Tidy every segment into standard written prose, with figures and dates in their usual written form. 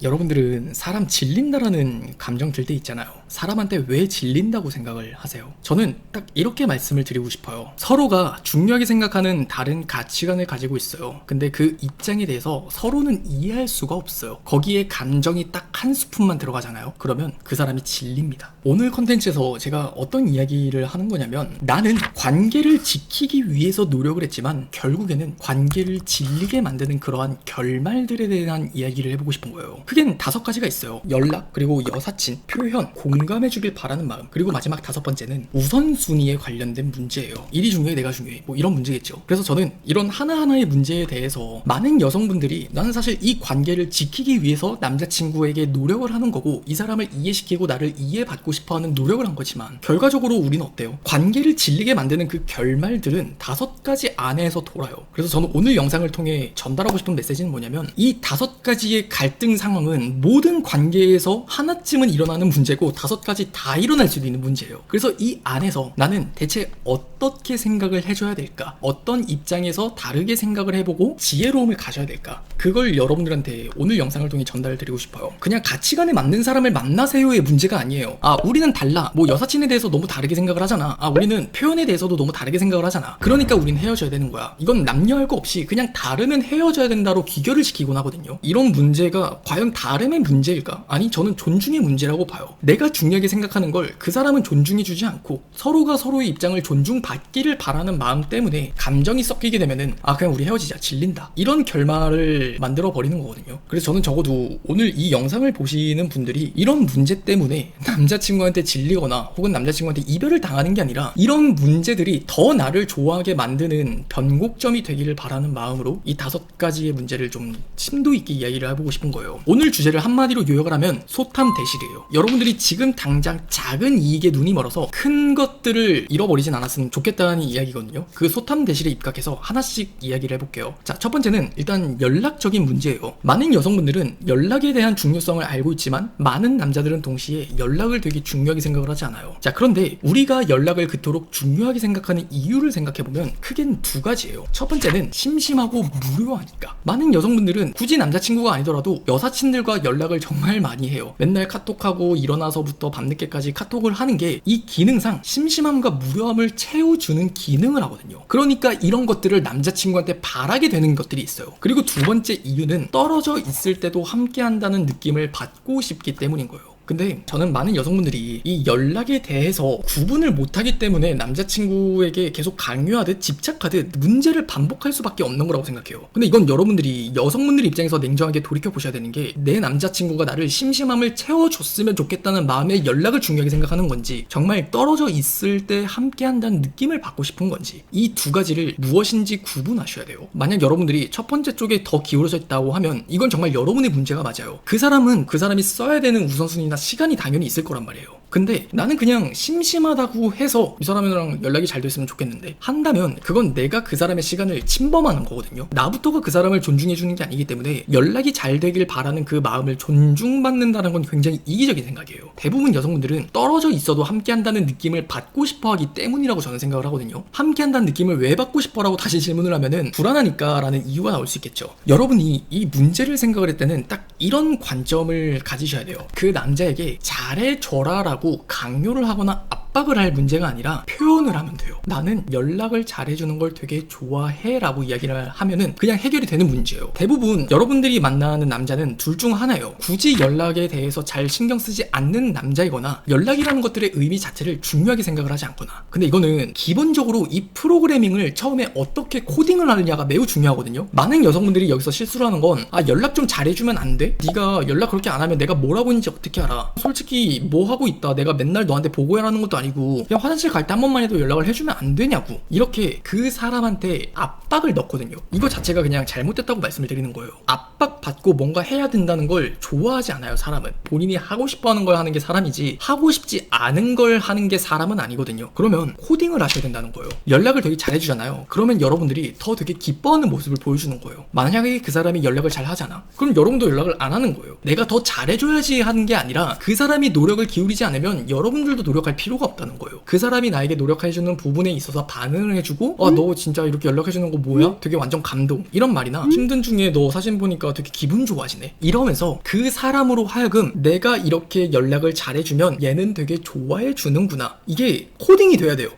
여러분들은 사람 질린다라는 감정 들 때 있잖아요. 사람한테 왜 질린다고 생각을 하세요? 저는 딱 이렇게 말씀을 드리고 싶어요. 서로가 중요하게 생각하는 다른 가치관을 가지고 있어요. 근데 그 입장에 대해서 서로는 이해할 수가 없어요. 거기에 감정이 딱 한 스푼만 들어가잖아요. 그러면 그 사람이 질립니다. 오늘 컨텐츠에서 제가 어떤 이야기를 하는 거냐면, 나는 관계를 지키기 위해서 노력을 했지만 결국에는 관계를 질리게 만드는 그러한 결말들에 대한 이야기를 해보고 싶은 거예요. 크게는 5가지가 있어요. 연락, 그리고 여사친, 표현, 공감해주길 바라는 마음, 그리고 마지막 5번째는 우선순위에 관련된 문제예요. 일이 중요해, 내가 중요해, 뭐 이런 문제겠죠. 그래서 저는 이런 하나하나의 문제에 대해서 많은 여성분들이, 나는 사실 이 관계를 지키기 위해서 남자친구에게 노력을 하는 거고, 이 사람을 이해시키고 나를 이해받고 싶어하는 노력을 한 거지만 결과적으로 우리는 어때요? 관계를 질리게 만드는 그 결말들은 5가지 안에서 돌아요. 그래서 저는 오늘 영상을 통해 전달하고 싶은 메시지는 뭐냐면, 이 5가지의 갈등 상황은 모든 관계에서 하나쯤은 일어나는 문제고 5가지 다 일어날 수도 있는 문제예요. 그래서 이 안에서 나는 대체 어떻게 생각을 해줘야 될까? 어떤 입장에서 다르게 생각을 해보고 지혜로움을 가져야 될까? 그걸 여러분들한테 오늘 영상을 통해 전달드리고 싶어요. 그냥 가치관에 맞는 사람을 만나세요의 문제가 아니에요. 우리는 달라. 뭐 여사친에 대해서 너무 다르게 생각을 하잖아. 우리는 표현에 대해서도 너무 다르게 생각을 하잖아. 그러니까 우린 헤어져야 되는 거야. 이건 남녀 할 거 없이 그냥 다르면 헤어져야 된다로 귀결을 시키곤 하거든요. 이런 문제가 과연 다름의 문제일까? 아니, 저는 존중의 문제라고 봐요. 내가 중요하게 생각하는 걸 그 사람은 존중해주지 않고 서로가 서로의 입장을 존중받기를 바라는 마음 때문에 감정이 섞이게 되면은 그냥 우리 헤어지자, 질린다, 이런 결말을 만들어 버리는 거거든요. 그래서 저는 적어도 오늘 이 영상을 보시는 분들이 이런 문제 때문에 남자친구한테 질리거나 혹은 남자친구한테 이별을 당하는 게 아니라, 이런 문제들이 더 나를 좋아하게 만드는 변곡점이 되기를 바라는 마음으로 이 5가지의 문제를 좀 심도 있게 이야기를 해보고 싶은 거예요. 오늘 주제를 한마디로 요약을 하면 소탐대실이에요. 여러분들이 지금 당장 작은 이익에 눈이 멀어서 큰 것들을 잃어버리진 않았으면 좋겠다는 이야기거든요. 그 소탐대실에 입각해서 하나씩 이야기를 해볼게요. 자, 첫 번째는 일단 연락적인 문제예요. 많은 여성분들은 연락에 대한 중요성을 알고 있지만 많은 남자들은 동시에 연락을 되게 중요하게 생각을 하지 않아요. 자, 그런데 우리가 연락을 그토록 중요하게 생각하는 이유를 생각해보면 크게는 2가지예요. 첫 번째는 심심하고 무료하니까. 많은 여성분들은 굳이 남자친구가 아니더라도 여사친들과 연락을 정말 많이 해요. 맨날 카톡하고 일어나서부터 밤늦게까지 카톡을 하는 게 이 기능상 심심함과 무료함을 채워주는 기능을 하거든요. 그러니까 이런 것들을 남자친구한테 바라게 되는 것들이 있어요. 그리고 2번째 이유는 떨어져 있을 때도 함께 한다는 느낌을 받고 싶기 때문인 거예요. 근데 저는 많은 여성분들이 이 연락에 대해서 구분을 못하기 때문에 남자친구에게 계속 강요하듯 집착하듯 문제를 반복할 수밖에 없는 거라고 생각해요. 근데 이건 여러분들이, 여성분들 입장에서 냉정하게 돌이켜보셔야 되는 게, 내 남자친구가 나를 심심함을 채워줬으면 좋겠다는 마음에 연락을 중요하게 생각하는 건지, 정말 떨어져 있을 때 함께 한다는 느낌을 받고 싶은 건지, 이 2가지를 무엇인지 구분하셔야 돼요. 만약 여러분들이 첫 번째 쪽에 더 기울어져 있다고 하면 이건 정말 여러분의 문제가 맞아요. 그 사람은 그 사람이 써야 되는 우선순위나 시간이 당연히 있을 거란 말이에요. 근데 나는 그냥 심심하다고 해서 이 사람이랑 연락이 잘 됐으면 좋겠는데 한다면 그건 내가 그 사람의 시간을 침범하는 거거든요. 나부터가 그 사람을 존중해주는 게 아니기 때문에 연락이 잘 되길 바라는 그 마음을 존중받는다는 건 굉장히 이기적인 생각이에요. 대부분 여성분들은 떨어져 있어도 함께한다는 느낌을 받고 싶어하기 때문이라고 저는 생각을 하거든요. 함께한다는 느낌을 왜 받고 싶어라고 다시 질문을 하면은 불안하니까 라는 이유가 나올 수 있겠죠. 여러분이 이 문제를 생각을 할 때는 딱 이런 관점을 가지셔야 돼요. 그 남자에게 잘해줘라 라고 강요를 하거나 압박을 할 문제가 아니라 표현을 하면 돼요. 나는 연락을 잘해주는 걸 되게 좋아해 라고 이야기를 하면은 그냥 해결이 되는 문제예요. 대부분 여러분들이 만나는 남자는 둘 중 하나예요. 굳이 연락에 대해서 잘 신경 쓰지 않는 남자이거나 연락이라는 것들의 의미 자체를 중요하게 생각을 하지 않거나. 근데 이거는 기본적으로 이 프로그래밍을 처음에 어떻게 코딩을 하느냐가 매우 중요하거든요. 많은 여성분들이 여기서 실수를 하는 건, 연락 좀 잘해주면 안 돼? 네가 연락 그렇게 안 하면 내가 뭘 하고 있는지 어떻게 알아? 솔직히 뭐 하고 있다, 내가 맨날 너한테 보고해라는 것도 아니고 그냥 화장실 갈 때 한 번만 해도 연락을 해주면 안 되냐고, 이렇게 그 사람한테 압박을 넣거든요. 이거 자체가 그냥 잘못됐다고 말씀을 드리는 거예요. 압박받고 뭔가 해야 된다는 걸 좋아하지 않아요. 사람은 본인이 하고 싶어하는 걸 하는 게 사람이지 하고 싶지 않은 걸 하는 게 사람은 아니거든요. 그러면 코딩을 하셔야 된다는 거예요. 연락을 되게 잘해주잖아요. 그러면 여러분들이 더 되게 기뻐하는 모습을 보여주는 거예요. 만약에 그 사람이 연락을 잘 하잖아, 그럼 여러분도 연락을 안 하는 거예요. 내가 더 잘해줘야지 하는 게 아니라 그 사람이 노력을 기울이지 않으면 여러분들도 노력할 필요가 없다는 거예요. 그 사람이 나에게 노력해주는 부분에 있어서 반응을 해주고 너 진짜 이렇게 연락해주는 거 뭐야? 되게 완전 감동 이런 말이나 힘든 중에 너 사진 보니까 되게 기분 좋아지네 이러면서 그 사람으로 하여금 내가 이렇게 연락을 잘해주면 얘는 되게 좋아해주는구나 이게 코딩이 돼야 돼요.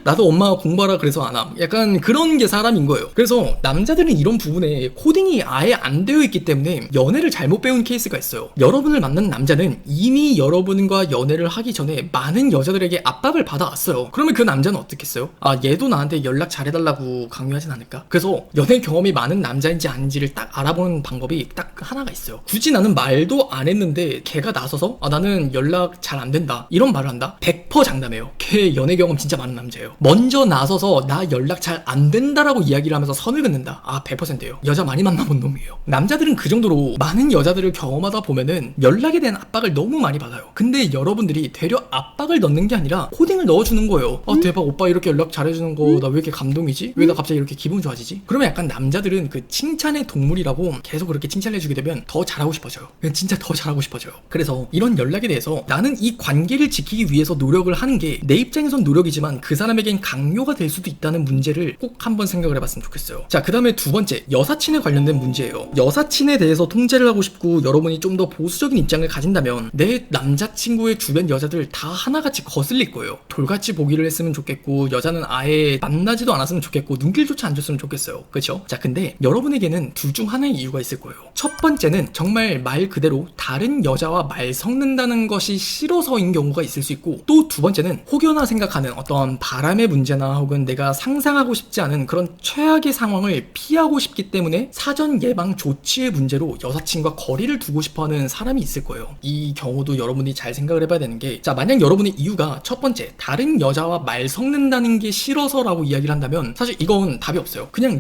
나도 엄마가 공부하라 그래서 안 함. 약간 그런 게 사람인 거예요. 그래서 남자들은 이런 부분에 코딩이 아예 안 되어 있기 때문에 연애를 잘못 배운 케이스가 있어요. 여러분을 만난 남자는 이미 여러분과 연애를 하기 전에 많은 여자들에게 압박을 받아왔어요. 그러면 그 남자는 어떻겠어요? 얘도 나한테 연락 잘해달라고 강요하진 않을까? 그래서 연애 경험이 많은 남자인지 아닌지를 딱 알아보는 방법이 딱 하나가 있어요. 굳이 나는 말도 안 했는데 걔가 나서서 나는 연락 잘 안 된다 이런 말을 한다? 100% 장담해요. 걔 연애 경험 진짜 많은 남자예요. 먼저 나서서 나 연락 잘 안 된다라고 이야기를 하면서 선을 긋는다. 100%예요. 여자 많이 만나본 놈이에요. 남자들은 그 정도로 많은 여자들을 경험하다 보면은 연락에 대한 압박을 너무 많이 받아요. 근데 여러분들이 되려 압박을 넣는 게 아니라 코딩을 넣어주는 거예요. 대박 오빠 이렇게 연락 잘해주는 거 나 왜 이렇게 감동이지? 왜 나 갑자기 이렇게 기분 좋아지지? 그러면 약간 남자들은 그 칭찬의 동물이라고 계속 그렇게 칭찬해주게 되면 더 잘하고 싶어져요. 진짜 더 잘하고 싶어져요. 그래서 이런 연락에 대해서 나는 이 관계를 지키기 위해서 노력을 하는 게 내 입장에선 노력이지만 그 사람에겐 강요가 될 수도 있다는 문제를 꼭 한번 생각을 해봤으면 좋겠어요. 자, 그 다음에 두 번째, 여사친에 관련된 문제예요. 여사친에 대해서 통제를 하고 싶고 여러분이 좀 더 보수적인 입장을 가진다면 내 남자친구의 주변 여자들 다 하나같이 거슬릴 거예요. 돌같이 보기를 했으면 좋겠고 여자는 아예 만나지도 않았으면 좋겠고 눈길조차 안 줬으면 좋겠어요. 그렇죠? 자, 근데 여러분에게는 둘 중 하나의 이유가 있을 거예요. 첫 번째는 정말 말 그대로 다른 여자와 말 섞는다는 것이 싫어서인 경우가 있을 수 있고, 또 두 번째는 혹여나 생각하는 어떤 바람의 문제나 혹은 내가 상상하고 싶지 않은 그런 최악의 상황을 피하고 싶기 때문에 사전 예방 조치의 문제로 여사친과 거리를 두고 싶어하는 사람이 있을 거예요. 이 경우도 여러분이 잘 생각을 해봐야 되는 게, 자, 만약 여러분의 이유가 첫 번째 다른 여자와 말 섞는다는 게 싫어서라고 이야기를 한다면 사실 이건 답이 없어요. 그냥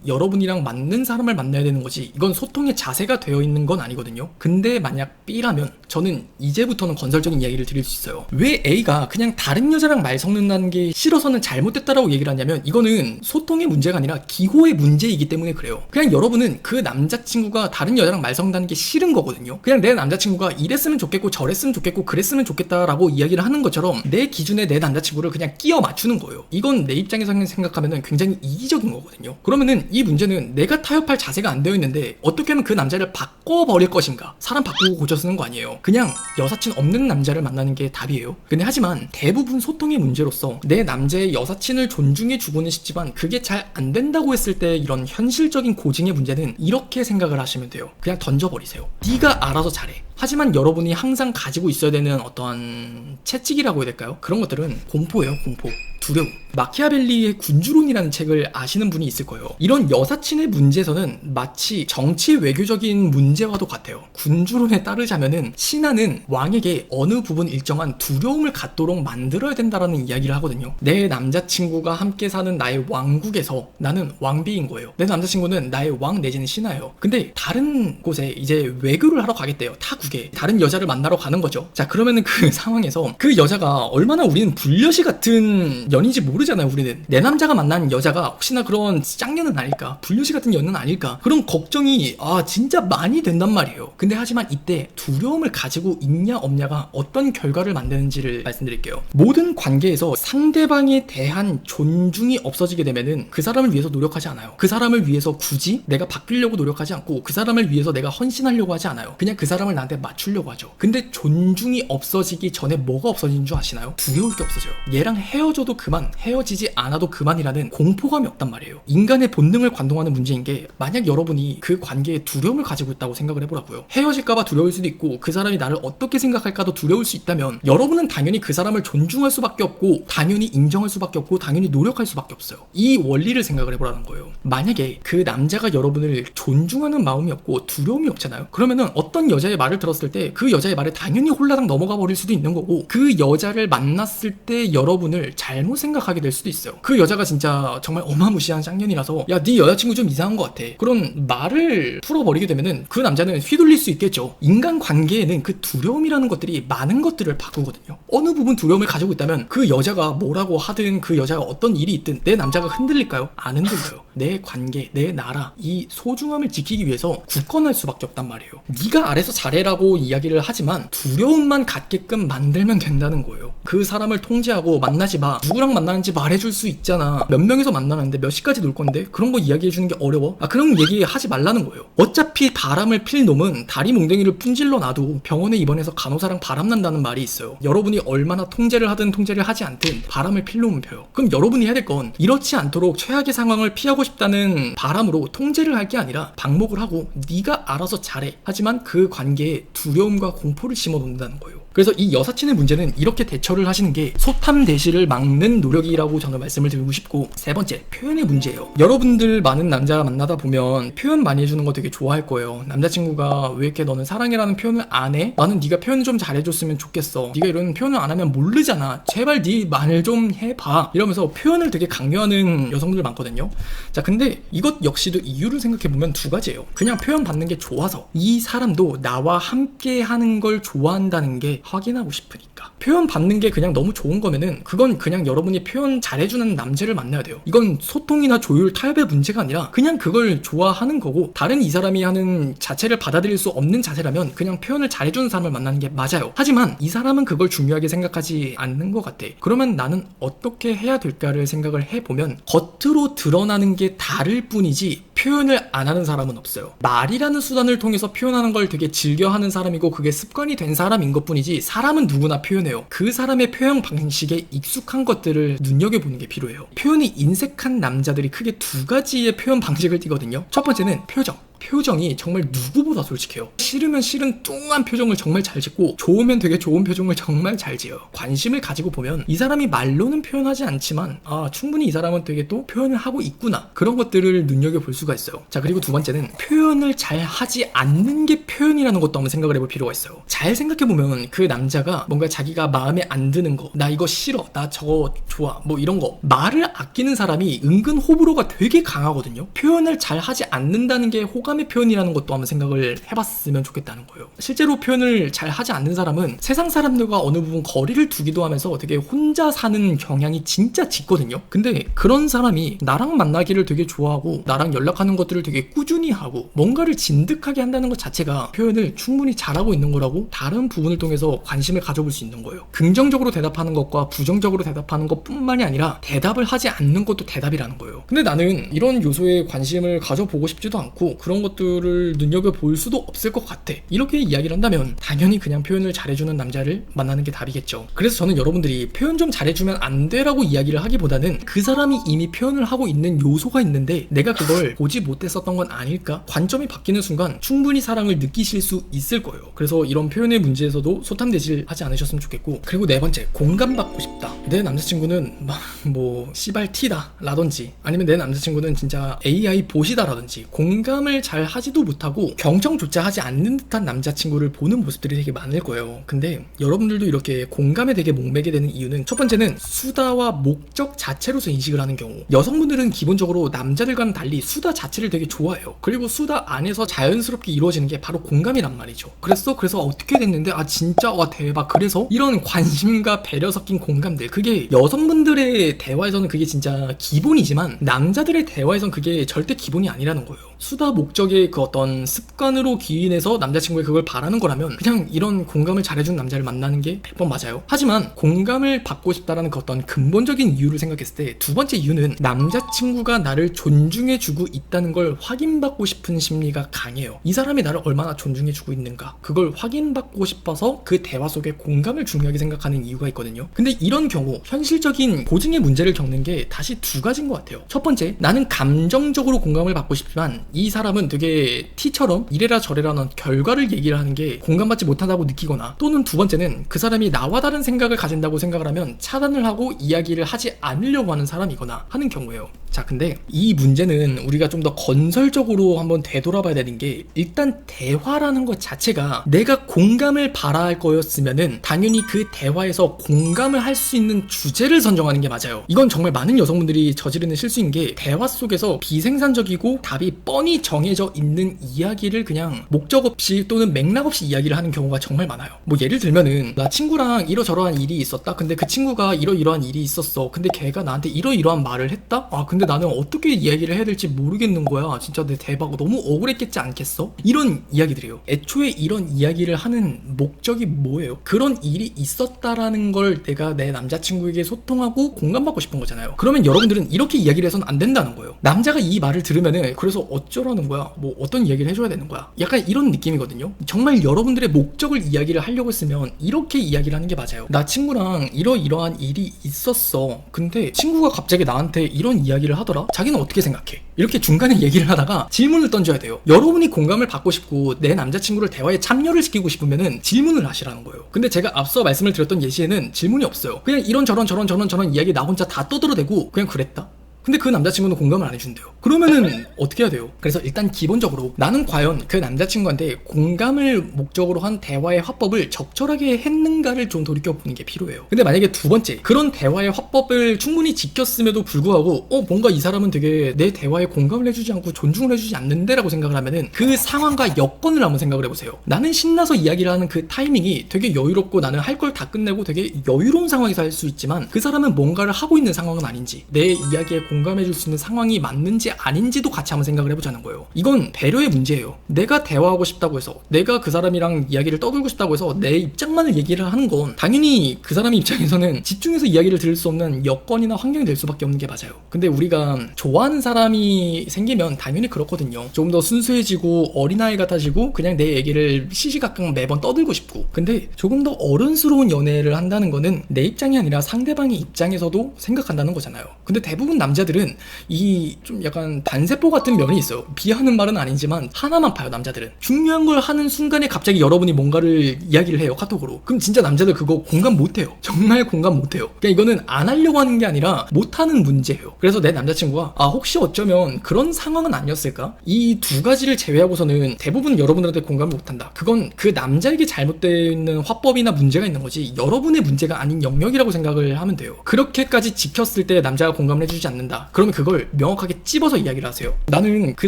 여러분이랑 맞는 사람을 만나야 되는 거지 이건 소통의 자세가 되어 있는 건 아니거든요. 근데 만약 B라면 저는 이제부터는 건설적인 이야기를 드릴 수 있어요. 왜 A가 그냥 다른 여자랑 말 섞는다는 게 싫어서는 잘못됐다라고 얘기를 하냐면 이거는 소통의 문제가 아니라 기호의 문제이기 때문에 그래요. 그냥 여러분은 그 남자친구가 다른 여자랑 말 섞는다는 게 싫은 거거든요. 그냥 내 남자친구가 이랬으면 좋겠고 저랬으면 좋겠고 그랬으면 좋겠다라고 이야기를 하는 것처럼 내 기준에 내 남자친구를 그냥 끼워 맞추는 거예요. 이건 내 입장에서 생각하면 굉장히 이기적인 거거든요. 그러면은 이 문제는 내가 타협할 자세가 안 되어 있는데 어떻게 하면 그 남자를 바꿔버릴 것인가? 사람 바꾸고 고쳐 쓰는 거 아니에요. 그냥 여사친 없는 남자를 만나는 게 답이에요. 근데 하지만 대부분 소통의 문제로서 내 남자의 여사친을 존중해주고는 싶지만 그게 잘 안 된다고 했을 때 이런 현실적인 고증의 문제는 이렇게 생각을 하시면 돼요. 그냥 던져버리세요. 네가 알아서 잘해. 하지만 여러분이 항상 가지고 있어야 되는 어떠한 채찍이라고 해야 될까요? 그런 것들은 공포예요, 공포. 두려움. 마키아벨리의 군주론이라는 책을 아시는 분이 있을 거예요. 이런 여사친의 문제에서는 마치 정치 외교적인 문제와도 같아요. 군주론에 따르자면은 신하는 왕에게 어느 부분 일정한 두려움을 갖도록 만들어야 된다라는 이야기를 하거든요. 내 남자친구가 함께 사는 나의 왕국에서 나는 왕비인 거예요. 내 남자친구는 나의 왕 내지는 신하예요. 근데 다른 곳에 이제 외교를 하러 가겠대요. 타국에 다른 여자를 만나러 가는 거죠. 자, 그러면은 그 상황에서 그 여자가 얼마나 우리는 불려시 같은 연인지 모르잖아요. 우리는 내 남자가 만난 여자가 혹시나 그런 짱년은 아닐까, 불려시 같은 연은 아닐까, 그런 걱정이 진짜 많이 된단 말이에요. 근데 하지만 이때 두려움을 가지고 있냐 없냐가 어떤 결과를 만드는지를 말씀드릴게요. 모든 관계에서 상대방에 대한 존중이 없어지게 되면은 그 사람을 위해서 노력하지 않아요. 그 사람을 위해서 굳이 내가 바뀌려고 노력하지 않고 그 사람을 위해서 내가 헌신하려고 하지 않아요. 그냥 그 사람을 나한테 맞추려고 하죠. 근데 존중이 없어지기 전에 뭐가 없어지는 줄 아시나요? 두려울 게 없어져요. 얘랑 헤어져도 그만, 헤어지지 않아도 그만이라는 공포감이 없단 말이에요. 인간의 본능을 관통하는 문제인 게, 만약 여러분이 그 관계에 두려움을 가지고 있다고 생각을 해보라고요. 헤어질까봐 두려울 수도 있고 그 사람이 나를 어떻게 생각할까도 두려울 수 있다면 여러분은 당연히 그 사람을 존중할 수밖에 없고 당연히 인정할 수밖에 없고 당연히 노력할 수밖에 없어요. 이 원리를 생각을 해보라는 거예요. 만약에 그 남자가 여러분을 존중하는 마음이 없고 두려움이 없잖아요. 그러면은 어떤 여자의 말을 들었을 때 그 여자의 말에 당연히 홀라당 넘어가 버릴 수도 있는 거고, 그 여자를 만났을 때 여러분을 잘못 생각하게 하게 될 수도 있어요. 그 여자가 진짜 정말 어마무시한 쌍년이라서 야, 네 여자친구 좀 이상한 것 같아, 그런 말을 풀어버리게 되면은 그 남자는 휘둘릴 수 있겠죠. 인간관계에는 그 두려움이라는 것들이 많은 것들을 바꾸거든요. 어느 부분 두려움을 가지고 있다면 그 여자가 뭐라고 하든, 그 여자가 어떤 일이 있든 내 남자가 흔들릴까요? 안 흔들려요. 내 관계, 내 나라, 이 소중함을 지키기 위해서 굳건할 수밖에 없단 말이에요. 네가 알아서 잘해라고 이야기를 하지만 두려움만 갖게끔 만들면 된다는 거예요. 그 사람을 통제하고 만나지 마, 누구랑 만나는지 말해줄 수 있잖아, 몇 명이서 만나는데 몇 시까지 놀 건데 그런 거 이야기해주는 게 어려워? 그런 얘기 하지 말라는 거예요. 어차피 바람을 필 놈은 다리 몽댕이를 분질러 놔도 병원에 입원해서 간호사랑 바람난다는 말이 있어요. 여러분이 얼마나 통제를 하든 통제를 하지 않든 바람을 필 놈은 펴요. 그럼 여러분이 해야 될 건 이렇지 않도록 최악의 상황을 피하고 싶다는 바람으로 통제를 할 게 아니라 방목을 하고 네가 알아서 잘해, 하지만 그 관계에 두려움과 공포를 심어 놓는다는 거예요. 그래서 이 여사친의 문제는 이렇게 대처를 하시는 게 소탐대시를 막는 노력이라고 저는 말씀을 드리고 싶고, 세 번째, 표현의 문제예요. 여러분들 많은 남자 만나다 보면 표현 많이 해주는 거 되게 좋아할 거예요. 남자친구가 왜 이렇게 너는 사랑해라는 표현을 안 해? 나는 네가 표현 좀 잘해줬으면 좋겠어. 네가 이런 표현을 안 하면 모르잖아. 제발 네 말 좀 해봐. 이러면서 표현을 되게 강요하는 여성들 많거든요. 자, 근데 이것 역시도 이유를 생각해보면 두 가지예요. 그냥 표현 받는 게 좋아서, 이 사람도 나와 함께 하는 걸 좋아한다는 게 확인하고 싶으니까. 표현 받는 게 그냥 너무 좋은 거면은 그건 그냥 여러분이 표현 잘해주는 남자를 만나야 돼요. 이건 소통이나 조율, 타협의 문제가 아니라 그냥 그걸 좋아하는 거고, 다른 이 사람이 하는 자체를 받아들일 수 없는 자세라면 그냥 표현을 잘해주는 사람을 만나는 게 맞아요. 하지만 이 사람은 그걸 중요하게 생각하지 않는 것 같아. 그러면 나는 어떻게 해야 될까를 생각을 해보면 겉으로 드러나는 게 다를 뿐이지 표현을 안 하는 사람은 없어요. 말이라는 수단을 통해서 표현하는 걸 되게 즐겨하는 사람이고 그게 습관이 된 사람인 것 뿐이지 사람은 누구나 표현해요. 그 사람의 표현 방식에 익숙한 것들을 눈여겨보는 게 필요해요. 표현이 인색한 남자들이 크게 두 가지의 표현 방식을 띠거든요. 첫 번째는 표정. 표정이 정말 누구보다 솔직해요. 싫으면 싫은 뚱한 표정을 정말 잘 짓고 좋으면 되게 좋은 표정을 정말 잘 지어요. 관심을 가지고 보면 이 사람이 말로는 표현하지 않지만 충분히 이 사람은 되게 또 표현을 하고 있구나, 그런 것들을 눈여겨볼 수가 있어요. 자, 그리고 두 번째는 표현을 잘 하지 않는 게 표현이라는 것도 한번 생각을 해볼 필요가 있어요. 잘 생각해보면 그 남자가 뭔가 자기가 마음에 안 드는 거, 나 이거 싫어, 나 저거 좋아, 뭐 이런 거, 말을 아끼는 사람이 은근 호불호가 되게 강하거든요. 표현을 잘 하지 않는다는 게 호감의 표현이라는 것도 한번 생각을 해봤으면 좋겠다는 거예요. 실제로 표현을 잘 하지 않는 사람은 세상 사람들과 어느 부분 거리를 두기도 하면서 되게 혼자 사는 경향이 진짜 짙거든요. 근데 그런 사람이 나랑 만나기를 되게 좋아하고 나랑 연락하는 것들을 되게 꾸준히 하고 뭔가를 진득하게 한다는 것 자체가 표현을 충분히 잘하고 있는 거라고 다른 부분을 통해서 관심을 가져볼 수 있는 거예요. 긍정적으로 대답하는 것과 부정적으로 대답하는 것뿐만이 아니라 대답을 하지 않는 것도 대답이라는 거예요. 근데 나는 이런 요소에 관심을 가져보고 싶지도 않고 그런 것들을 눈여겨볼 수도 없을 것 같아. 이렇게 이야기를 한다면 당연히 그냥 표현을 잘해주는 남자를 만나는 게 답이겠죠. 그래서 저는 여러분들이 표현 좀 잘해주면 안 돼라고 이야기를 하기보다는 그 사람이 이미 표현을 하고 있는 요소가 있는데 내가 그걸 보지 못했었던 건 아닐까? 관점이 바뀌는 순간 충분히 사랑을 느끼실 수 있을 거예요. 그래서 이런 표현의 문제에서도 소탐대질 하지 않으셨으면 좋겠고, 그리고 네 번째, 공감받고 싶다. 내 남자친구는 막 뭐 씨발 T다 라든지, 아니면 내 남자친구는 진짜 AI 보시다 라든지 공감을 잘 하지도 못하고 경청조차 하지 않는 듯한 남자친구를 보는 모습들이 되게 많을 거예요. 근데 여러분들도 이렇게 공감에 되게 목매게 되는 이유는 첫 번째는 수다와 목적 자체로서 인식을 하는 경우, 여성분들은 기본적으로 남자들과는 달리 수다 자체를 되게 좋아해요. 그리고 수다 안에서 자연스럽게 이루어지는 게 바로 공감이란 말이죠. 그래서 어떻게 됐는데 진짜 와 대박, 그래서 이런 관심과 배려 섞인 공감들, 그게 여성분들의 대화에서는 그게 진짜 기본이지만 남자들의 대화에서는 그게 절대 기본이 아니라는 거예요. 수다 목적의 그 어떤 습관으로 기인해서 남자친구가 그걸 바라는 거라면 그냥 이런 공감을 잘해준 남자를 만나는 게 100번 맞아요. 하지만 공감을 받고 싶다라는 그 어떤 근본적인 이유를 생각했을 때 두 번째 이유는 남자친구가 나를 존중해주고 있다는 걸 확인받고 싶은 심리가 강해요. 이 사람이 나를 얼마나 존중해주고 있는가, 그걸 확인받고 싶어서 그 대화 속에 공감을 중요하게 생각하는 이유가 있거든요. 근데 이런 경우 현실적인 고증의 문제를 겪는 게 다시 두 가지인 것 같아요. 첫 번째, 나는 감정적으로 공감을 받고 싶지만 이 사람은 되게 T처럼 이래라 저래라는 결과를 얘기를 하는 게 공감받지 못한다고 느끼거나, 또는 두 번째는 그 사람이 나와 다른 생각을 가진다고 생각을 하면 차단을 하고 이야기를 하지 않으려고 하는 사람이거나 하는 경우예요. 자, 근데 이 문제는 우리가 좀 더 건설적으로 한번 되돌아봐야 되는 게, 일단 대화라는 것 자체가 내가 공감을 바라할 거였으면은 당연히 그 대화에서 공감을 할 수 있는 주제를 선정하는 게 맞아요. 이건 정말 많은 여성분들이 저지르는 실수인 게, 대화 속에서 비생산적이고 답이 뻔히 정해져 있는 이야기를 그냥 목적 없이 또는 맥락 없이 이야기를 하는 경우가 정말 많아요. 뭐 예를 들면은, 나 친구랑 이러저러한 일이 있었다. 근데 그 친구가 이러이러한 일이 있었어. 근데 걔가 나한테 이러이러한 말을 했다? 아, 근데 나는 어떻게 이야기를 해야 될지 모르겠는 거야. 진짜 내 대박, 너무 억울했겠지 않겠어? 이런 이야기들이에요. 애초에 이런 이야기를 하는 목적이 뭐예요? 그런 일이 있었다라는 걸 내가 내 남자친구에게 소통하고 공감받고 싶은 거잖아요. 그러면 여러분들은 이렇게 이야기를 해서는 안 된다는 거예요. 남자가 이 말을 들으면은 그래서 어쩌라는 거야? 뭐 어떤 이야기를 해줘야 되는 거야? 약간 이런 느낌이거든요. 정말 여러분들의 목적을 이야기를 하려고 했으면 이렇게 이야기를 하는 게 맞아요. 나 친구랑 이러이러한 일이 있었어. 근데 친구가 갑자기 나한테 이런 이야기를 하더라? 자기는 어떻게 생각해? 이렇게 중간에 얘기를 하다가 질문을 던져야 돼요. 여러분이 공감을 받고 싶고 내 남자친구를 대화에 참여를 시키고 싶으면은 질문을 하시라는 거예요. 근데 제가 앞서 말씀을 드렸던 예시에는 질문이 없어요. 그냥 이런저런 저런 이야기 나 혼자 다 떠들어대고 그냥 그랬다? 근데 그 남자친구는 공감을 안 해준대요. 그러면은 어떻게 해야 돼요? 그래서 일단 기본적으로 나는 과연 그 남자친구한테 공감을 목적으로 한 대화의 화법을 적절하게 했는가를 좀 돌이켜보는 게 필요해요. 근데 만약에 두 번째, 그런 대화의 화법을 충분히 지켰음에도 불구하고 뭔가 이 사람은 되게 내 대화에 공감을 해주지 않고 존중을 해주지 않는데 라고 생각을 하면은 그 상황과 여건을 한번 생각을 해보세요. 나는 신나서 이야기를 하는 그 타이밍이 되게 여유롭고 나는 할 걸 다 끝내고 되게 여유로운 상황에서 할 수 있지만, 그 사람은 뭔가를 하고 있는 상황은 아닌지, 내 이야기에 공감해줄 수 있는 상황이 맞는지 아닌지도 같이 한번 생각을 해보자는 거예요. 이건 배려의 문제예요. 내가 대화하고 싶다고 해서, 내가 그 사람이랑 이야기를 떠들고 싶다고 해서 내 입장만을 얘기를 하는 건 당연히 그 사람 입장에서는 집중해서 이야기를 들을 수 없는 여건이나 환경이 될 수밖에 없는 게 맞아요. 근데 우리가 좋아하는 사람이 생기면 당연히 그렇거든요. 조금 더 순수해지고 어린아이 같아지고 그냥 내 얘기를 시시각각 매번 떠들고 싶고. 근데 조금 더 어른스러운 연애를 한다는 거는 내 입장이 아니라 상대방의 입장에서도 생각한다는 거잖아요. 근데 대부분 남자들은 이 좀 약간 단세포 같은 면이 있어요. 비하는 말은 아니지만 하나만 봐요. 남자들은 중요한 걸 하는 순간에 갑자기 여러분이 뭔가를 이야기를 해요, 카톡으로. 그럼 진짜 남자들 그거 공감 못해요. 정말 공감 못해요. 그러니까 이거는 안 하려고 하는 게 아니라 못하는 문제예요. 그래서 내 남자친구가 혹시 어쩌면 그런 상황은 아니었을까? 이 두 가지를 제외하고서는 대부분 여러분들한테 공감을 못한다. 그건 그 남자에게 잘못되어 있는 화법이나 문제가 있는 거지 여러분의 문제가 아닌 영역이라고 생각을 하면 돼요. 그렇게까지 지켰을 때 남자가 공감을 해주지 않는다. 그러면 그걸 명확하게 찝어서 이야기를 하세요. 나는 그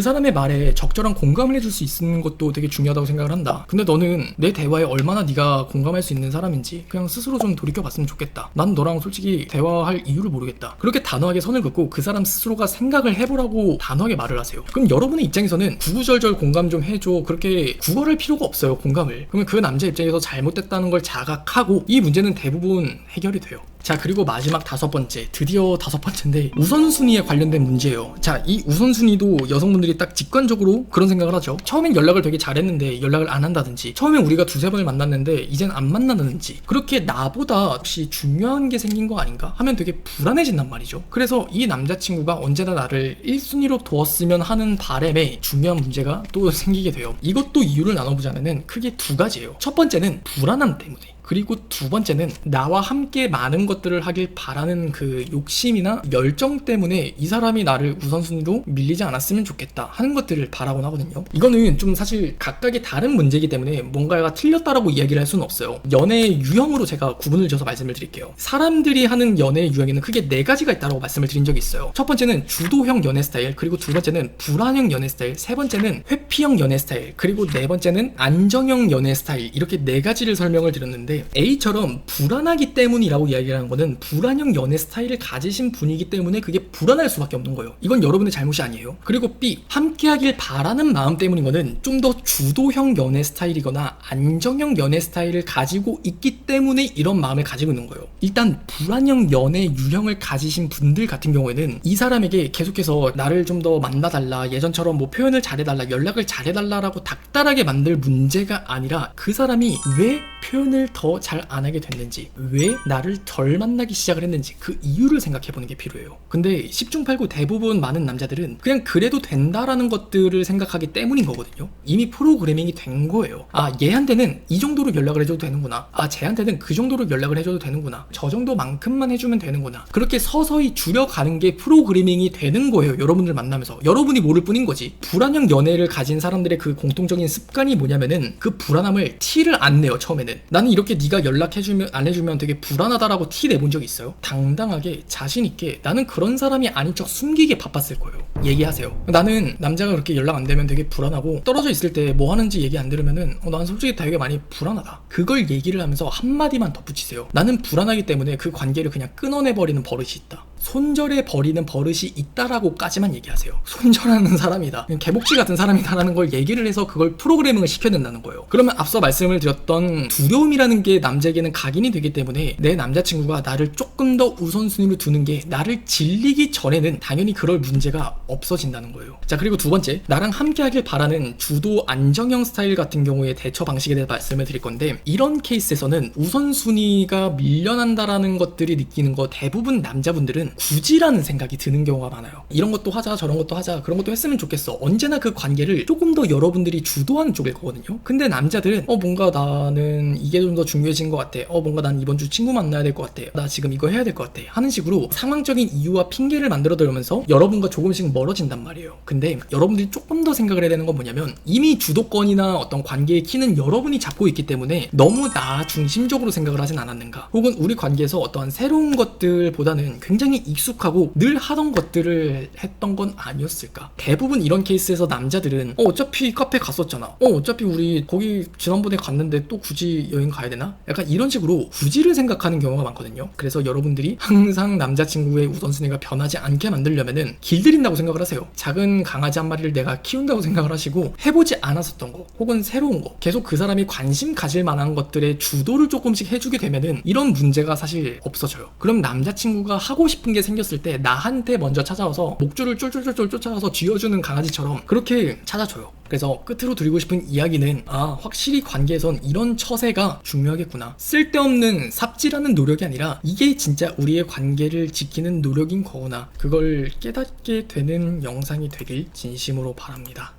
사람의 말에 적절한 공감을 해줄 수 있는 것도 되게 중요하다고 생각을 한다. 근데 너는 내 대화에 얼마나 네가 공감할 수 있는 사람인지 그냥 스스로 좀 돌이켜봤으면 좋겠다. 난 너랑 솔직히 대화할 이유를 모르겠다. 그렇게 단호하게 선을 긋고 그 사람 스스로가 생각을 해보라고 단호하게 말을 하세요. 그럼 여러분의 입장에서는 구구절절 공감 좀 해줘, 그렇게 구걸할 필요가 없어요. 공감을. 그러면 그 남자 입장에서 잘못됐다는 걸 자각하고 이 문제는 대부분 해결이 돼요. 자, 그리고 마지막 다섯 번째, 드디어 다섯 번째인데 우선순위에 관련된 문제예요. 자, 이 우선순위도 여성분들이 딱 직관적으로 그런 생각을 하죠. 처음엔 연락을 되게 잘했는데 연락을 안 한다든지, 처음엔 우리가 두세 번을 만났는데 이젠 안 만나는지, 그렇게 나보다 혹시 중요한 게 생긴 거 아닌가 하면 되게 불안해진단 말이죠. 그래서 이 남자친구가 언제나 나를 1순위로 두었으면 하는 바람에 중요한 문제가 또 생기게 돼요. 이것도 이유를 나눠보자면은 크게 두 가지예요. 첫 번째는 불안함 때문에, 그리고 두 번째는 나와 함께 많은 것들을 하길 바라는 그 욕심이나 열정 때문에 이 사람이 나를 우선순위로 밀리지 않았으면 좋겠다 하는 것들을 바라곤 하거든요. 이거는 좀 사실 각각의 다른 문제이기 때문에 뭔가가 틀렸다라고 이야기를 할 수는 없어요. 연애의 유형으로 제가 구분을 지어서 말씀을 드릴게요. 사람들이 하는 연애의 유형에는 크게 네 가지가 있다고 말씀을 드린 적이 있어요. 첫 번째는 주도형 연애 스타일, 그리고 두 번째는 불안형 연애 스타일, 세 번째는 회피형 연애 스타일, 그리고 네 번째는 안정형 연애 스타일, 이렇게 네 가지를 설명을 드렸는데, A처럼 불안하기 때문이라고 이야기하는 거는 불안형 연애 스타일을 가지신 분이기 때문에 그게 불안할 수밖에 없는 거예요. 이건 여러분의 잘못이 아니에요. 그리고 B, 함께하길 바라는 마음 때문인 거는 좀 더 주도형 연애 스타일이거나 안정형 연애 스타일을 가지고 있기 때문에 이런 마음을 가지고 있는 거예요. 일단 불안형 연애 유형을 가지신 분들 같은 경우에는 이 사람에게 계속해서 나를 좀 더 만나달라, 예전처럼 뭐 표현을 잘해달라, 연락을 잘해달라라고 닥달하게 만들 문제가 아니라 그 사람이 왜 표현을 더 잘 안 하게 됐는지, 왜 나를 덜 만나기 시작을 했는지 그 이유를 생각해보는 게 필요해요. 근데 10중 8구 대부분 많은 남자들은 그냥 그래도 된다라는 것들을 생각하기 때문인 거거든요. 이미 프로그래밍이 된 거예요. 아, 얘한테는 이 정도로 연락을 해줘도 되는구나. 아, 쟤한테는 그 정도로 연락을 해줘도 되는구나. 저 정도만큼만 해주면 되는구나. 그렇게 서서히 줄여가는 게 프로그래밍이 되는 거예요. 여러분들 만나면서. 여러분이 모를 뿐인 거지. 불안형 연애를 가진 사람들의 그 공통적인 습관이 뭐냐면은 그 불안함을 티를 안 내요. 처음에는. 나는 이렇게 네가 연락해주면 안 해주면 되게 불안하다라고 티 내본 적 있어요? 당당하게 자신있게 나는 그런 사람이 아닌 척 숨기게 바빴을 거예요. 얘기하세요. 나는 남자가 그렇게 연락 안 되면 되게 불안하고 떨어져 있을 때 뭐 하는지 얘기 안 들으면은 난 솔직히 되게 많이 불안하다. 그걸 얘기를 하면서 한마디만 덧붙이세요. 나는 불안하기 때문에 그 관계를 그냥 끊어내버리는 버릇이 있다. 손절해 버리는 버릇이 있다라고까지만 얘기하세요. 손절하는 사람이다, 개복치 같은 사람이다라는 걸 얘기를 해서 그걸 프로그래밍을 시켜야 된다는 거예요. 그러면 앞서 말씀을 드렸던 두려움이라는 게 남자에게는 각인이 되기 때문에 내 남자친구가 나를 조금 더 우선순위로 두는 게 나를 질리기 전에는 당연히 그럴 문제가 없어진다는 거예요. 자, 그리고 두 번째, 나랑 함께 하길 바라는 주도 안정형 스타일 같은 경우에 대처 방식에 대해 말씀을 드릴 건데, 이런 케이스에서는 우선순위가 밀려난다라는 것들이 느끼는 거 대부분 남자분들은 굳이라는 생각이 드는 경우가 많아요. 이런 것도 하자, 저런 것도 하자, 그런 것도 했으면 좋겠어. 언제나 그 관계를 조금 더 여러분들이 주도하는 쪽일 거거든요. 근데 남자들은 뭔가 나는 이게 좀 더 중요해진 것 같아. 뭔가 난 이번 주 친구 만나야 될 것 같아. 나 지금 이거 해야 될 것 같아. 하는 식으로 상황적인 이유와 핑계를 만들어 들면서 여러분과 조금씩 멀어진단 말이에요. 근데 여러분들이 조금 더 생각을 해야 되는 건 뭐냐면, 이미 주도권이나 어떤 관계의 키는 여러분이 잡고 있기 때문에 너무 나 중심적으로 생각을 하진 않았는가, 혹은 우리 관계에서 어떠한 새로운 것들보다는 굉장히 익숙하고 늘 하던 것들을 했던 건 아니었을까. 대부분 이런 케이스에서 남자들은 어차피 카페 갔었잖아, 어차피 우리 거기 지난번에 갔는데 또 굳이 여행 가야 되나? 약간 이런 식으로 굳이를 생각하는 경우가 많거든요. 그래서 여러분들이 항상 남자친구의 우선순위가 변하지 않게 만들려면은 길들인다고 생각을 하세요. 작은 강아지 한 마리를 내가 키운다고 생각을 하시고, 해보지 않았었던 거 혹은 새로운 거, 계속 그 사람이 관심 가질 만한 것들의 주도를 조금씩 해주게 되면은 이런 문제가 사실 없어져요. 그럼 남자친구가 하고 싶은 게 생겼을 때 나한테 먼저 찾아와서 목줄을 쫄쫄쫄쫄 쫓아가서 쥐어주는 강아지처럼 그렇게 찾아줘요. 그래서 끝으로 드리고 싶은 이야기는, 확실히 관계에선 이런 처세가 중요하겠구나. 쓸데없는 삽질하는 노력이 아니라 이게 진짜 우리의 관계를 지키는 노력인 거구나. 그걸 깨닫게 되는 영상이 되길 진심으로 바랍니다.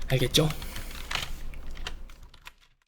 알겠죠?